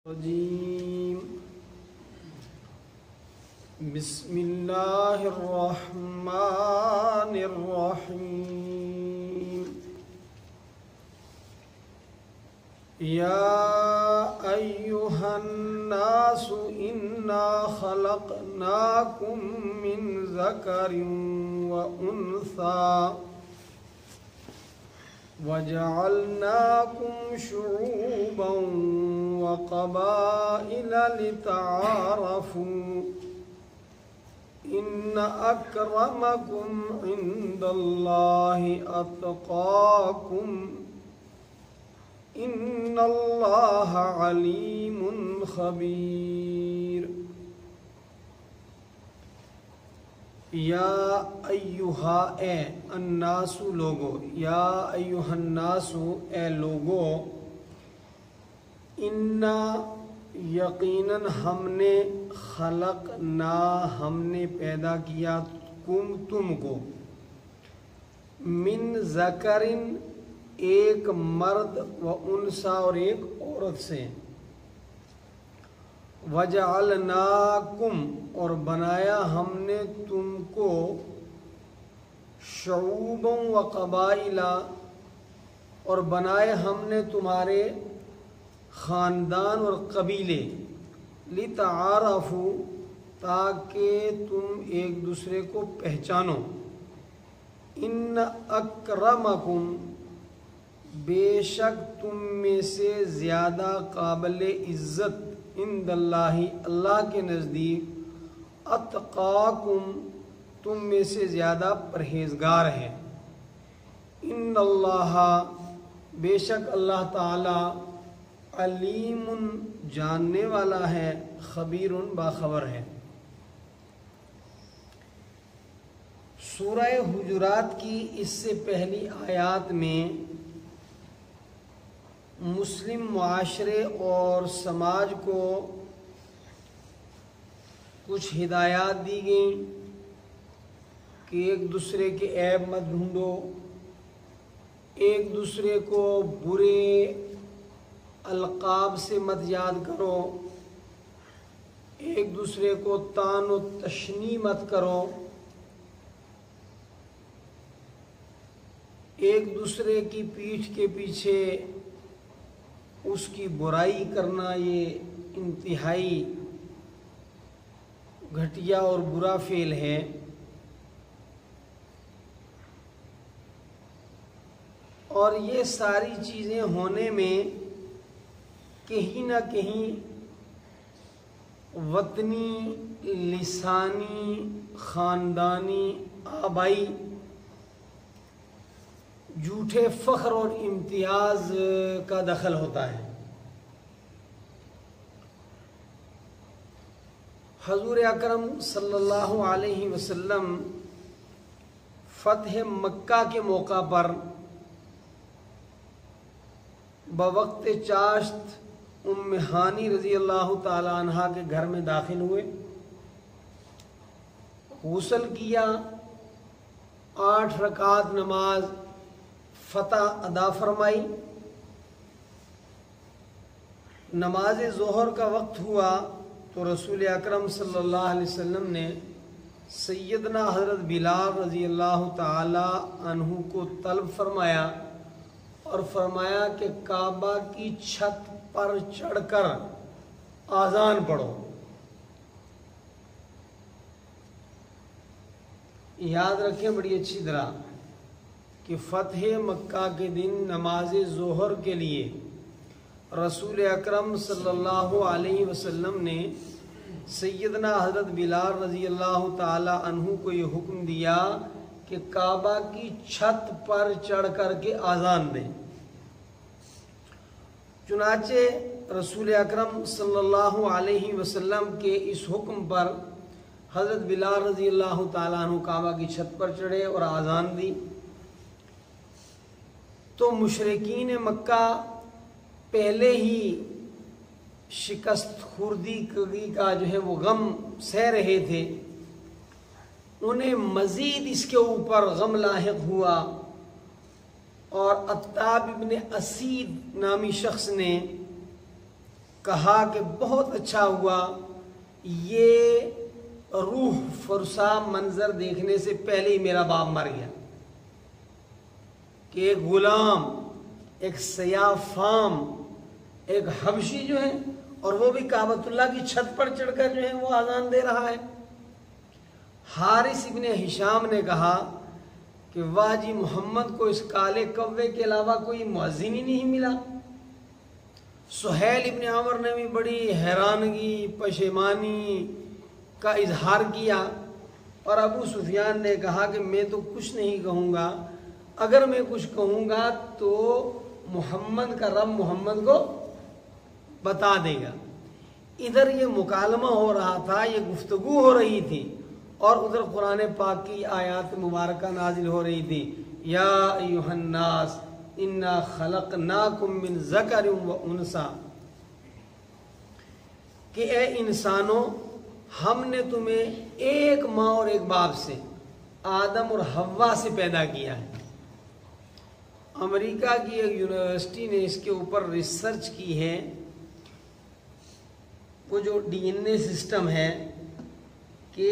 रजीम बिस्मिल्लाहिर्रहमानिर्रहीम या अय्युहन्नासु इन्ना खलक़नाकुम मिन ज़करिन व उन्सा वजअलनाकुम शुऊबन व क़बाइल लितआरफू इन्न अक्रमकुम इंदल्लाहि अत्क़ाकुम इन्नल्लाह अलीमुन खबीर। या अय्युहा ए अन्नासु लोगो, या अय्युहन्नासु ए लोगो, इन्ना यकीनन हमने खलक़ना हमने पैदा किया कुम तुमको मिन ज़करिन एक मर्द व उनसा और एक औरत से वजअलनाकुम और बनाया हमने तुमको शऊबन व क़बाइला और बनाए हमने तुम्हारे ख़ानदान और कबीले लितआरफू ताकि तुम एक दूसरे को पहचानो। इन्न अक्रमकुम बेशक तुम में से ज़्यादा काबिल इज़्ज़त इंदल्लाहि अल्लाह के नज़दीक अत्क़ाकुम तुम में से ज़्यादा परहेज़गार हैं। इन्नल्लाह बेशक अल्लाह ताला अलीमुन जानने वाला है, खबीरुन बाखबर है। सूरह हुजुरात की इससे पहली आयत में मुस्लिम मुआशरे और समाज को कुछ हिदायत दी गई कि एक दूसरे के ऐब मत ढूंढो, एक दूसरे को बुरे अलकाब से मत याद करो, एक दूसरे को तान व तशनी मत करो, एक दूसरे की पीठ के पीछे उसकी बुराई करना ये इंतहाई घटिया और बुरा फेल है। और ये सारी चीज़ें होने में कहीं ना कहीं वतनी, लिसानी, ख़ानदानी, आबाई झूठे फ़ख्र और इम्तियाज़ का दखल होता है। हज़ूर अकरम सल्लल्लाहु अलैहि वसल्लम फ़तह मक्का के मौका पर बवक्त चाश्त उम्मे हानी रज़ी अल्लाह ताला अन्हा के घर में दाखिल हुए, गुस्ल किया, 8 रकात नमाज फ़तह अदा फरमाई। नमाज ज़ोहर का वक्त हुआ तो रसूल अकरम सल्लल्लाहु अलैहि वसल्लम ने सैयदना हज़रत बिलाल रज़ी अल्लाह ताला अन्हु को तलब फरमाया और फरमाया कि काबा की छत पर चढ़कर आज़ान पढ़ो। याद रखें बड़ी अच्छी तरह कि फ़तह मक्का के दिन नमाज ज़ोहर के लिए रसूल अकरम सल्लल्लाहु अलैहि वसल्लम ने सैयदना हज़रत बिलाल रज़ी अल्लाह ताला अन्हु को ये हुक्म दिया कि काबा की छत पर चढ़ कर के आज़ान दें। चुनाचे रसूल अकरम सल्लल्लाहु अलैहि वसल्लम के इस हुक्म पर हज़रत बिलाल रज़ी अल्लाह ताला अन्हु काबा की छत पर चढ़े और आज़ान दी। तो मुशरिकीन मक्का पहले ही शिकस्त खुर्दी का जो है वो गम सह रहे थे, उन्हें मज़ीद इसके ऊपर गम लाहिक हुआ और अत्ताब इब्न असीद नामी शख्स ने कहा कि बहुत अच्छा हुआ ये रूह फरसा मंजर देखने से पहले ही मेरा बाप मर गया कि एक गुलाम, एक सयाफाम, एक हबशी जो है, और वो भी काबतुल्लाह की छत पर चढ़कर जो है वो आज़ान दे रहा है। हारिस इब्ने हिशाम ने कहा कि वाह जी, मोहम्मद को इस काले कव्वे के अलावा कोई मुअज्जिन ही नहीं मिला। सुहैल इब्ने अमर ने भी बड़ी हैरानगी, पशेमानी का इजहार किया, और अबू सुफियान ने कहा कि मैं तो कुछ नहीं कहूँगा, अगर मैं कुछ कहूँगा तो मोहम्मद का रब मोहम्मद को बता देगा। इधर ये मुकालमा हो रहा था, ये गुफ्तगू हो रही थी, और उधर कुरान पाक की आयात मुबारका नाजिल हो रही थी। या अय्युहन्नास इन्ना खलकनाकुम मिन ज़करिन व उनसा, कि ए इंसानों, हमने तुम्हें एक माँ और एक बाप से, आदम और हव्वा से पैदा किया है। अमेरिका की एक यूनिवर्सिटी ने इसके ऊपर रिसर्च की है। वो जो डीएनए सिस्टम है कि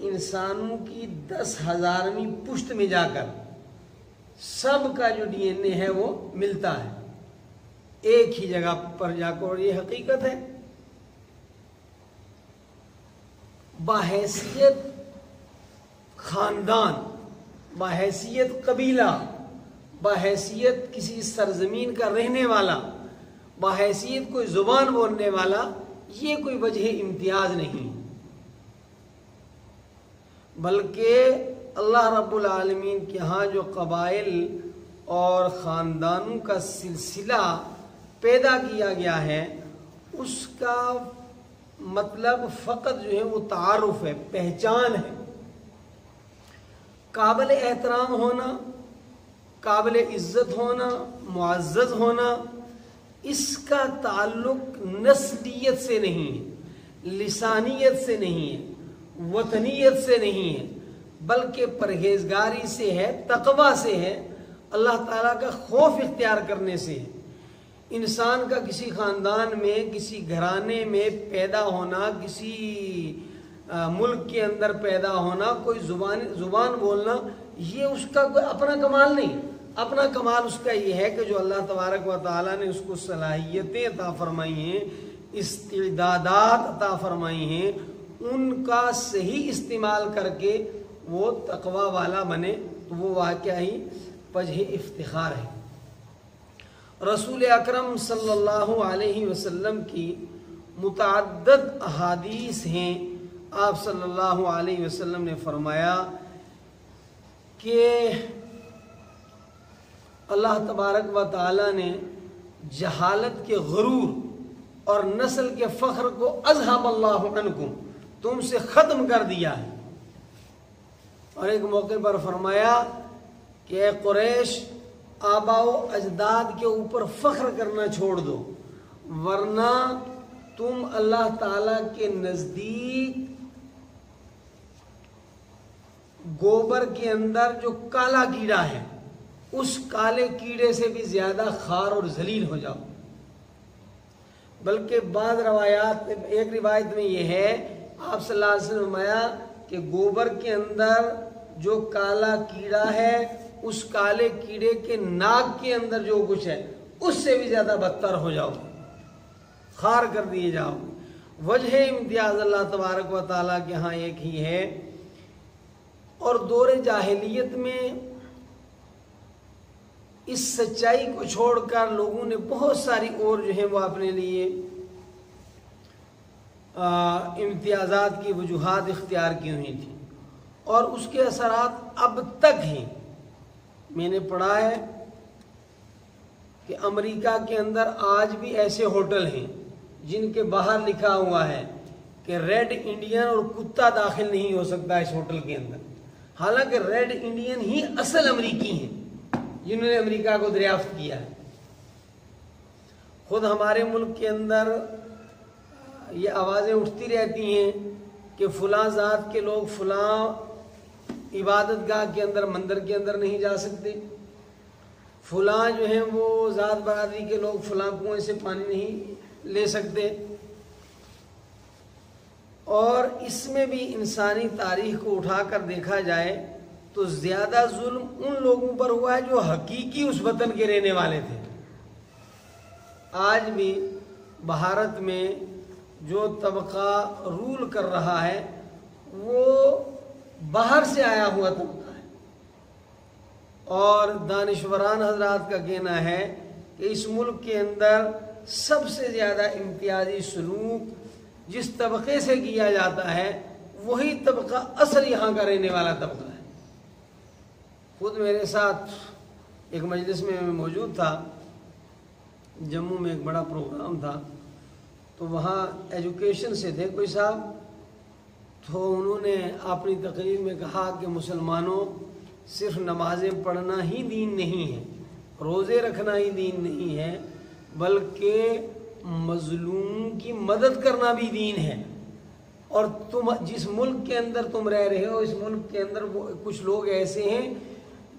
इंसानों की 10,000वीं पुश्त में जाकर सब का जो डीएनए है वो मिलता है एक ही जगह पर जाकर, और ये हकीकत है। बाहैसियत खानदान, बाहैसियत कबीला, बाहैसियत किसी सरजमीन का रहने वाला, बाहैसियत कोई जुबान बोलने वाला, ये कोई वजह इम्तियाज नहीं, बल्कि अल्लाह रब्बुल आलमीन के यहाँ जो कबाइल और ख़ानदानों का सिलसिला पैदा किया गया है, उसका मतलब फ़कत जो है वो तारुफ है, पहचान है। काबिल एहतराम होना, काबिल इज़्ज़त होना, मुअज़्ज़ज़ होना, इसका ताल्लुक नस्लियत से नहीं है, लिसानियत से नहीं है, वतनीयत से नहीं है, बल्कि परहेजगारी से है, तक़वा से है, अल्लाह ताला का खौफ इख्तियार करने से है। इंसान का किसी ख़ानदान में, किसी घराने में पैदा होना, किसी मुल्क के अंदर पैदा होना, कोई ज़ुबान बोलना, ये उसका कोई अपना कमाल नहीं। अपना कमाल उसका ये है कि जो अल्लाह तबारक व तआला ने उसको सलाहियतें अता फरमाई हैं, इस्तिदादात अता फरमाई हैं, उनका सही इस्तेमाल करके वो तक़वा वाला बने, तो वो वाक़या ही वजह इफ्तिखार है। रसूल अकरम सल्लल्लाहु अलैहि वसल्लम की मुतअद्दिद अहादीस हैं। आप सल्लल्लाहु अलैहि वसल्लम ने फरमाया कि अल्लाह तबारक व तआला ने जहालत के गुरूर और नस्ल के फ़ख्र को अज़हबल्लाहु अन्कुम, तुमसे ख़त्म कर दिया है। और एक मौके पर फरमाया कि ए कुरैश, आबाओ अजदाद के ऊपर फ़ख्र करना छोड़ दो, वरना तुम अल्लाह ताला के नज़दीक गोबर के अंदर जो काला कीड़ा है, उस काले कीड़े से भी ज़्यादा खार और जलील हो जाओ। बल्कि बाद रवायात, एक रिवायत में यह है, आप सल्लल्लाहु अलैहि वसल्लम ने फरमाया कि गोबर के अंदर जो काला कीड़ा है, उस काले कीड़े के नाक के अंदर जो कुछ है, उससे भी ज़्यादा बदतर हो जाओ, खार कर दिए जाओ। वजह इम्तियाज़ अल्लाह तबारक व तआला के यहाँ एक ही है। और दौरे जाहिलियत में इस सच्चाई को छोड़कर लोगों ने बहुत सारी और जो है वो अपने लिए इम्तियाज़ात की वजूहात इख्तियार की हुई थी, और उसके असरात अब तक हैं। मैंने पढ़ा है कि अमेरिका के अंदर आज भी ऐसे होटल हैं जिनके बाहर लिखा हुआ है कि रेड इंडियन और कुत्ता दाखिल नहीं हो सकता इस होटल के अंदर। हालांकि रेड इंडियन ही असल अमरीकी हैं जिन्होंने अमेरिका को दरियाफ्त किया है। खुद हमारे मुल्क के अंदर ये आवाज़ें उठती रहती हैं कि फ़लाँ ज़ात के लोग फ़लाँ इबादत गाह के अंदर, मंदिर के अंदर नहीं जा सकते, फ़लाँ जो हैं वो ज़ात बरादरी के लोग फ़लाँ कुएं से पानी नहीं ले सकते। और इसमें भी इंसानी तारीख को उठाकर देखा जाए तो ज्यादा जुल्म उन लोगों पर हुआ है जो हकीकी उस वतन के रहने वाले थे। आज भी भारत में जो तबका रूल कर रहा है वो बाहर से आया हुआ तबका है, और दानिशवरान हजरात का कहना है कि इस मुल्क के अंदर सबसे ज्यादा इम्तियाजी सलूक जिस तबके से किया जाता है वही तबका असल यहाँ का रहने वाला तबका है। खुद मेरे साथ एक मजलिस में मैं मौजूद था, जम्मू में एक बड़ा प्रोग्राम था, तो वहाँ एजुकेशन से थे कोई साहब, तो उन्होंने अपनी तकरीर में कहा कि मुसलमानों सिर्फ नमाजें पढ़ना ही दीन नहीं है, रोज़े रखना ही दीन नहीं है, बल्कि मजलूम की मदद करना भी दीन है। और तुम जिस मुल्क के अंदर तुम रह रहे हो, इस मुल्क के अंदर कुछ लोग ऐसे हैं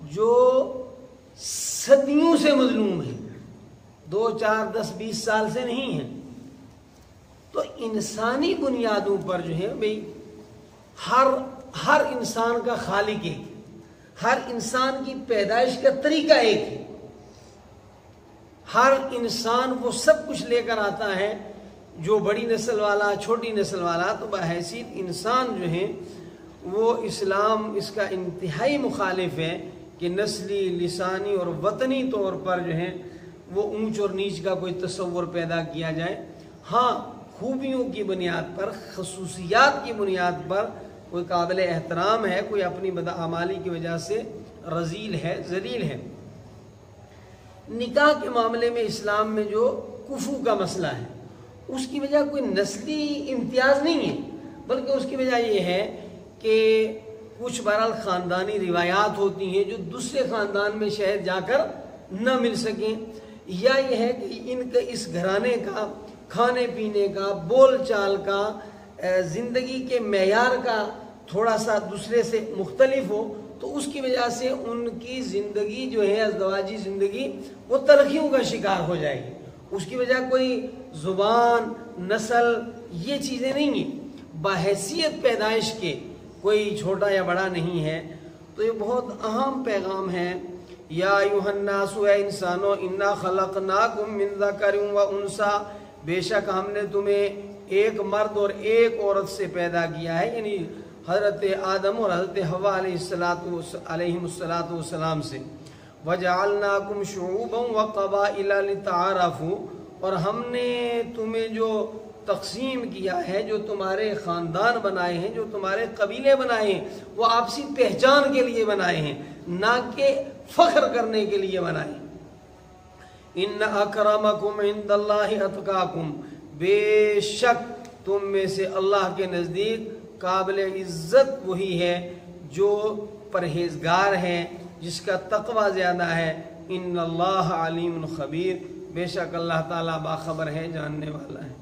जो सदियों से मजलूम हैं, 2, 4, 10, 20 साल से नहीं है। तो इंसानी बुनियादों पर जो है भाई हर इंसान का खालिक एक, हर इंसान की पैदाइश का तरीका एक है, हर इंसान वो सब कुछ लेकर आता है, जो बड़ी नस्ल वाला छोटी नस्ल वाला। तो बहैसियत इंसान जो है वो इस्लाम इसका इंतहाई मुखालिफ है कि नस्ली, लिसानी और वतनी तौर पर जो है वो ऊंच और नीच का कोई तस्वुर पैदा किया जाए। हाँ, खूबियों की बुनियाद पर, खसूसियात की बुनियाद पर कोई काबिल एहतराम है, कोई अपनी बदआमाली की वजह से रजील है, जलील है। निकाह के मामले में इस्लाम में जो कुफू का मसला है उसकी वजह कोई नस्ली इम्तियाज नहीं है, बल्कि उसकी वजह यह है कि कुछ बहरहाल ख़ानदानी रिवायात होती हैं जो दूसरे ख़ानदान में शायद जाकर न मिल सकें, या यह है कि इनके इस घराने का खाने पीने का, बोल चाल का, ज़िंदगी के मेयार का थोड़ा सा दूसरे से मुख्तलिफ हो, तो उसकी वजह से उनकी ज़िंदगी जो है अज़दवाजी ज़िंदगी वो तलखियों का शिकार हो जाएगी। उसकी वजह कोई ज़ुबान, नस्ल ये चीज़ें नहीं हैं, बहैसियत पैदाइश के कोई छोटा या बड़ा नहीं है। तो ये बहुत अहम पैगाम है। या अय्युहन्नासु, ए इंसानो, इन्ना खलक़नाकुम मिन ज़करिन व उन्सा, बेशक हमने तुम्हें एक मर्द और एक औरत से पैदा किया है, यानी हज़रत आदम और हज़रत हव्वा अलैहिमुस्सलातु वस्सलाम से। वजअलनाकुम शुऊबन व क़बाइला लितआरफ़ू, और हमने तुम्हें जो तक़सीम किया है, जो तुम्हारे ख़ानदान बनाए हैं, जो तुम्हारे कबीले बनाए हैं, वो आपसी पहचान के लिए बनाए हैं, ना कि फ़ख्र करने के लिए बनाए। इन्न अकरमकुम इंदल्लाहि अतकाकुम, बेशक तुम में से अल्लाह के नज़दीक काबिल इज़्ज़त वही है जो परहेज़गार है, जिसका तक़वा ज़्यादा है। इन्नल्लाह अलीमुन ख़बीर, बेशक अल्लाह ताला बाखबर है, जानने वाला है।